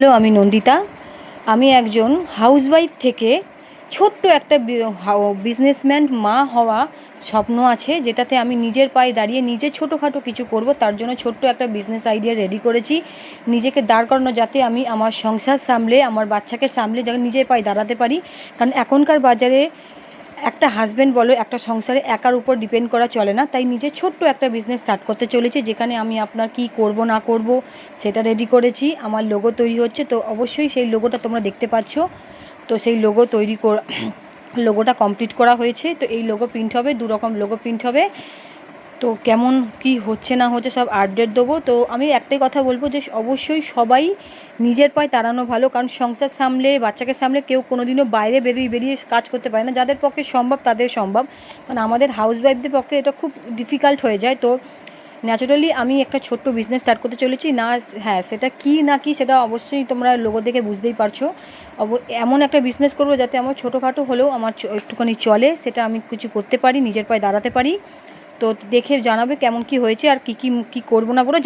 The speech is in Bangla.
হ্যালো, আমি নন্দিতা। আমি একজন হাউসওয়াইফ থেকে ছোট্ট একটা বিজনেসম্যান মা হওয়া স্বপ্ন আছে, যেটাতে আমি নিজের পায়ে দাঁড়িয়ে নিজে ছোটোখাটো কিছু করব। তার জন্য ছোট্ট একটা বিজনেস আইডিয়া রেডি করেছি, নিজেকে দাঁড় করানো, যাতে আমি আমার সংসার সামলে, আমার বাচ্চাকে সামলে যাতে নিজের পায়ে দাঁড়াতে পারি। কারণ এখনকার বাজারে একটা হাজব্যান্ড বলো, একটা সংসারে একার উপর ডিপেন্ড করা চলে না। তাই নিজে ছোট্ট একটা বিজনেস স্টার্ট করতে চলেছি, যেখানে আমি আপনার কি করব না করব সেটা রেডি করেছি। আমার লোগো তৈরি হচ্ছে, তো অবশ্যই সেই লোগোটা তোমরা দেখতে পাচ্ছ। তো সেই লোগো লোগোটা কমপ্লিট করা হয়েছে। তো এই লোগো প্রিন্ট হবে, দু রকম লোগো প্রিন্ট হবে। তো কেমন কি হচ্ছে না হচ্ছে সব আপডেট দেবো। তো আমি একটাই কথা বলবো যে অবশ্যই সবাই নিজের পায়ে দাঁড়ানো ভালো, কারণ সংসার সামলে, বাচ্চাকে সামলে কেউ কোনোদিনও বাইরে বেরিয়ে কাজ করতে পারে না। যাদের পক্ষে সম্ভব তাদের সম্ভব, কারণ আমাদের হাউসওয়াইফদের পক্ষে এটা খুব ডিফিকাল্ট হয়ে যায়। তো ন্যাচারালি আমি একটা ছোট্ট বিজনেস স্টার্ট করতে চলেছি না। হ্যাঁ, সেটা কি না কি সেটা অবশ্যই তোমরা লোগো দেখে বুঝতেই পারছো। এমন একটা বিজনেস করবো যাতে আমার ছোটোখাটো হলেও আমার একটুখানি চলে, সেটা আমি কিছু করতে পারি, নিজের পায়ে দাঁড়াতে পারি। তো দেখে জানাবে কেমন কি হয়েছে আর কি করবো না করবো।